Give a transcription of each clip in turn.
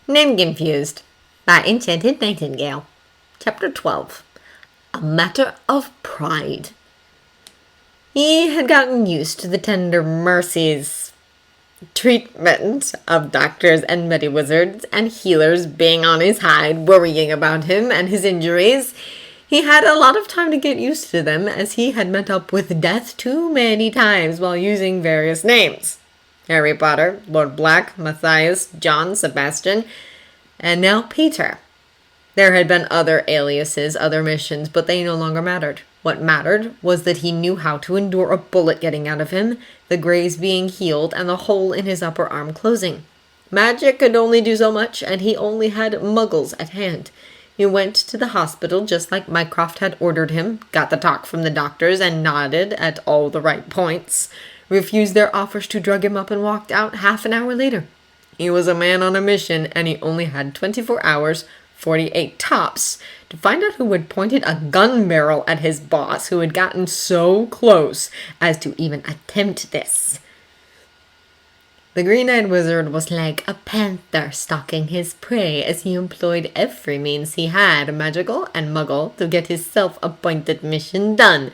Name Confused by Enchanted Nightingale. Chapter 12. A Matter of Pride. He had gotten used to the tender mercies treatment of doctors and medi-wizards and healers being on his hide, worrying about him and his injuries. He had a lot of time to get used to them, as he had met up with death too many times while using various names. Harry Potter, Lord Black, Matthias, John, Sebastian, and now Peter. There had been other aliases, other missions, but they no longer mattered. What mattered was that he knew how to endure a bullet getting out of him, the graze being healed, and the hole in his upper arm closing. Magic could only do so much, and he only had muggles at hand. He went to the hospital just like Mycroft had ordered him, got the talk from the doctors, and nodded at all the right points, refused their offers to drug him up, and walked out half an hour later. He was a man on a mission, and he only had 24 hours, 48 tops, to find out who had pointed a gun barrel at his boss, who had gotten so close as to even attempt this. The green-eyed wizard was like a panther stalking his prey, as he employed every means he had, magical and muggle, to get his self-appointed mission done.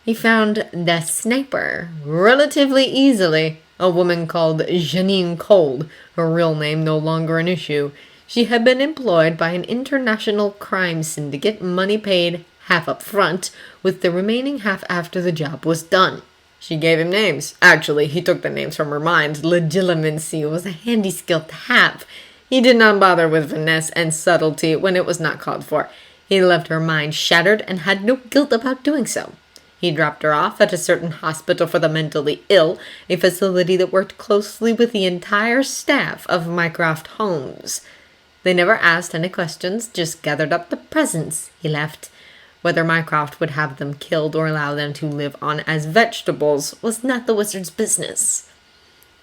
He found the sniper relatively easily, a woman called Janine Cold, her real name no longer an issue. She had been employed by an international crime syndicate, money paid half up front, with the remaining half after the job was done. She gave him names. Actually, he took the names from her mind. Legitimacy was a handy skill to have. He did not bother with finesse and subtlety when it was not called for. He left her mind shattered and had no guilt about doing so. He dropped her off at a certain hospital for the mentally ill, a facility that worked closely with the entire staff of Mycroft homes. They never asked any questions, just gathered up the presents. He left. Whether Mycroft would have them killed or allow them to live on as vegetables was not the wizard's business.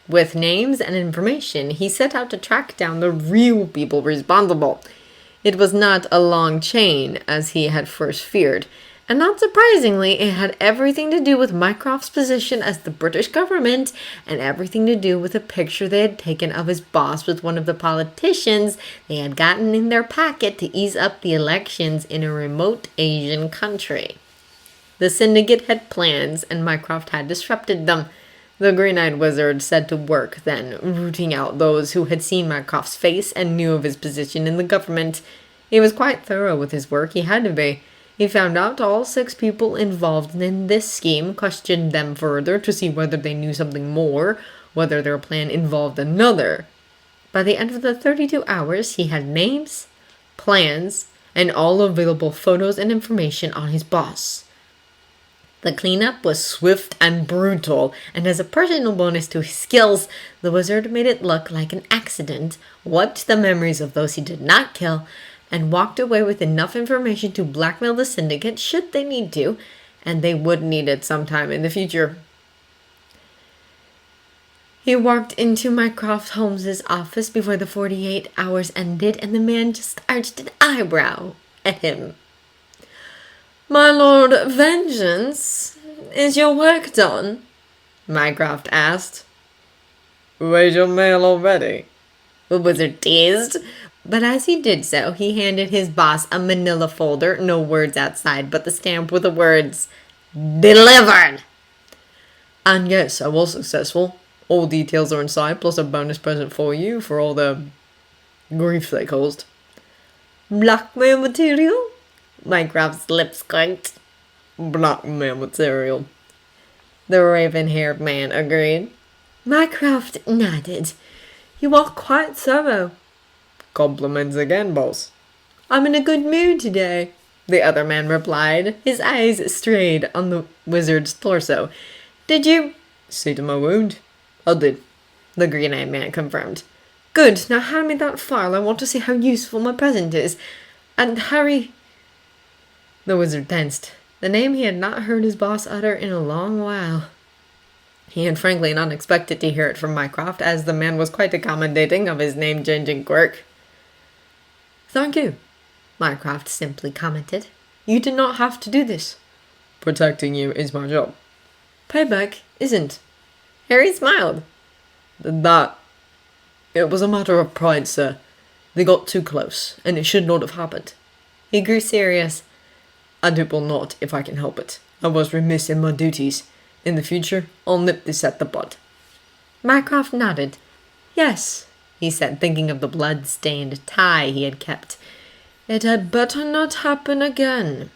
With names and information, he set out to track down the real people responsible. It was not a long chain, as he had first feared, and not surprisingly, it had everything to do with Mycroft's position as the British government, and everything to do with a picture they had taken of his boss with one of the politicians they had gotten in their packet to ease up the elections in a remote Asian country. The syndicate had plans, and Mycroft had disrupted them. The green-eyed wizard set to work then, rooting out those who had seen Mycroft's face and knew of his position in the government. He was quite thorough with his work, he had to be. He found out all 6 people involved in this scheme, questioned them further to see whether they knew something more, whether their plan involved another. By the end of the 32 hours, he had names, plans, and all available photos and information on his boss. The cleanup was swift and brutal, and as a personal bonus to his skills, the wizard made it look like an accident, wiped the memories of those he did not kill, and walked away with enough information to blackmail the syndicate should they need to, and they would need it sometime in the future. He walked into Mycroft Holmes's office before the 48 hours ended, and the man just arched an eyebrow at him. "My Lord Vengeance, is your work done?" Mycroft asked. "Read your mail already?" the wizard teased. But as he did so, he handed his boss a manila folder, no words outside, but the stamp with the words, "Delivered!" "And yes, I was successful. All details are inside, plus a bonus present for you for all the grief they caused." "Blackmail material?" Mycroft's lips quaked. "Blackmail material," the raven-haired man agreed. Mycroft nodded. "You are quite thorough." "Compliments again, boss." "I'm in a good mood today," the other man replied. His eyes strayed on the wizard's torso. "Did you—" "See to my wound?" "I did," the green-eyed man confirmed. "Good. Now hand me that file. I want to see how useful my present is. And Harry—" The wizard tensed. The name he had not heard his boss utter in a long while. He had frankly not expected to hear it from Mycroft, as the man was quite accommodating of his name-changing quirk. "Thank you," Mycroft simply commented. "You did not have to do this." "Protecting you is my job." "Payback isn't." Harry smiled. "That It was a matter of pride, sir. They got too close, and it should not have happened. He grew serious. And it will not, if I can help it. I was remiss in my duties. In the future, I'll nip this at the bud. Mycroft nodded. Yes, he said, thinking of the blood-stained tie he had kept. It had better not happen again.